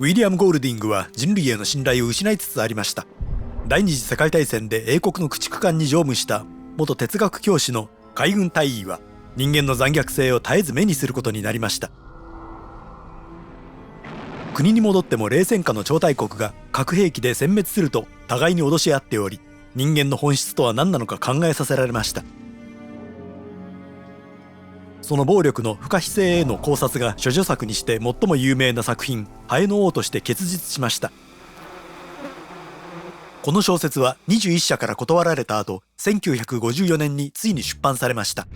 ウィリアム・ゴールディングは人類への信頼を失いつつありました。第二次世界大戦で英国の駆逐艦に乗務した元哲学教師の海軍大尉は人間の残虐性を絶えず目にすることになりました。国に戻っても冷戦下の超大国が核兵器で殲滅すると互いに脅し合っており、人間の本質とは何なのか考えさせられました。その暴力の不可避性への考察が処女作にして最も有名な作品「ハエの王」として結実しました。この小説は21社から断られた後、1954年についに出版されました。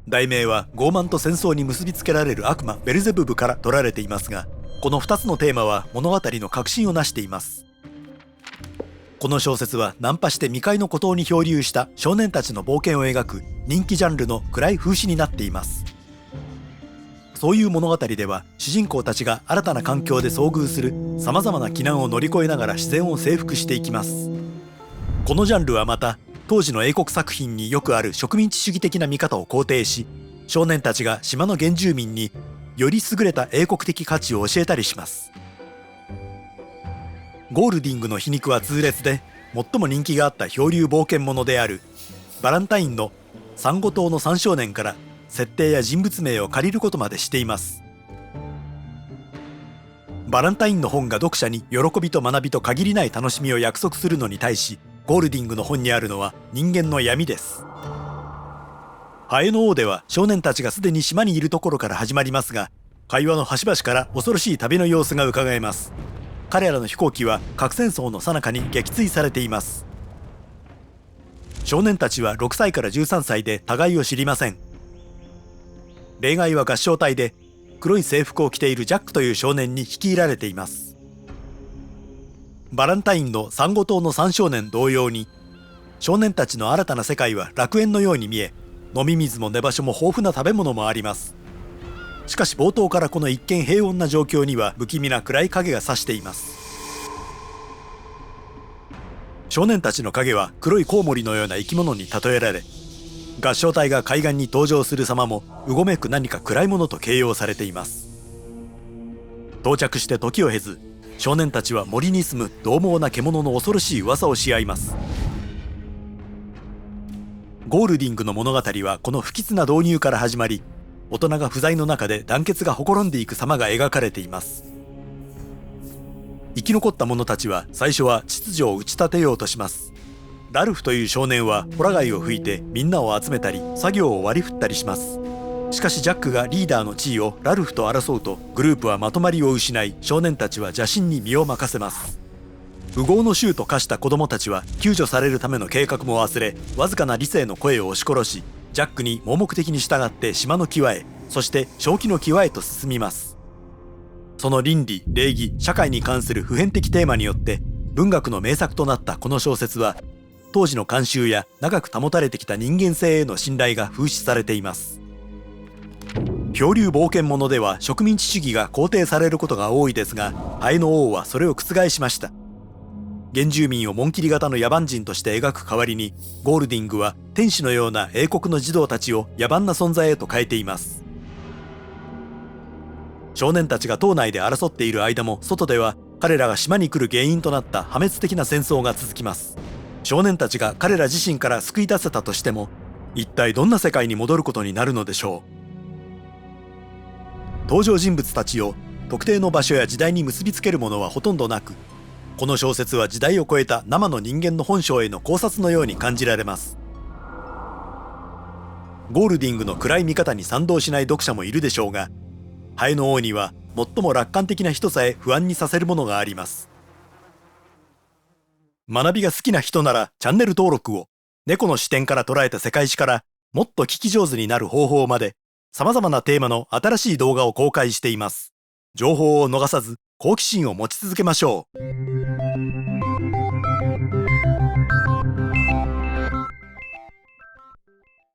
題名は傲慢と戦争に結びつけられる悪魔ベルゼブブから取られていますが、この2つのテーマは物語の核心を成しています。この小説はナンパして未開の孤島に漂流した少年たちの冒険を描く人気ジャンルの暗い風刺になっています。そういう物語では主人公たちが新たな環境で遭遇するさまざまな危難を乗り越えながら自然を征服していきます。このジャンルはまた当時の英国作品によくある植民地主義的な見方を肯定し、少年たちが島の原住民により優れた英国的価値を教えたりします。ゴールディングの皮肉は痛烈で、最も人気があった漂流冒険者であるバランタインのサンゴ島の3少年から設定や人物名を借りることまでしています。バランタインの本が読者に喜びと学びと限りない楽しみを約束するのに対し、ゴールディングの本にあるのは人間の闇です。ハエの王では少年たちがすでに島にいるところから始まりますが、会話の端々から恐ろしい旅の様子がうかがえます。彼らの飛行機は核戦争の最中に撃墜されています。少年たちは6歳から13歳で互いを知りません。例外は合唱隊で黒い制服を着ているジャックという少年に率いられています。バランタインのサンゴ島の3少年同様に、少年たちの新たな世界は楽園のように見え、飲み水も寝場所も豊富な食べ物もあります。しかし冒頭からこの一見平穏な状況には不気味な暗い影が差しています。少年たちの影は黒いコウモリのような生き物に例えられ、合唱隊が海岸に登場する様もうごめく何か暗いものと形容されています。到着して時を経ず、少年たちは森に住む獰猛な獣の恐ろしい噂をし合います。ゴールディングの物語はこの不吉な導入から始まり、大人が不在の中で団結がほころんでいく様が描かれています。生き残った者たちは最初は秩序を打ち立てようとします。ラルフという少年はホラ貝を吹いてみんなを集めたり作業を割り振ったりします。しかしジャックがリーダーの地位をラルフと争うと、グループはまとまりを失い、少年たちは邪神に身を任せます。富豪の衆と化した子供たちは救助されるための計画も忘れ、わずかな理性の声を押し殺し、ジャックに盲目的に従って島の際へ、そして正気の際へと進みます。その倫理、礼儀、社会に関する普遍的テーマによって文学の名作となったこの小説は、当時の慣習や長く保たれてきた人間性への信頼が風刺されています。漂流冒険者では植民地主義が肯定されることが多いですが、ハエの王はそれを覆しました。原住民を紋切り型の野蛮人として描く代わりに、ゴールディングは天使のような英国の児童たちを野蛮な存在へと変えています。少年たちが島内で争っている間も、外では彼らが島に来る原因となった破滅的な戦争が続きます。少年たちが彼ら自身から救い出せたとしても、一体どんな世界に戻ることになるのでしょう。登場人物たちを特定の場所や時代に結びつけるものはほとんどなく、この小説は時代を超えた生の人間の本性への考察のように感じられます。ゴールディングの暗い見方に賛同しない読者もいるでしょうが、ハエの王には最も楽観的な人さえ不安にさせるものがあります。学びが好きな人ならチャンネル登録を。猫の視点から捉えた世界史からもっと聞き上手になる方法まで、様々なテーマの新しい動画を公開しています。情報を逃さず好奇心を持ち続けましょう。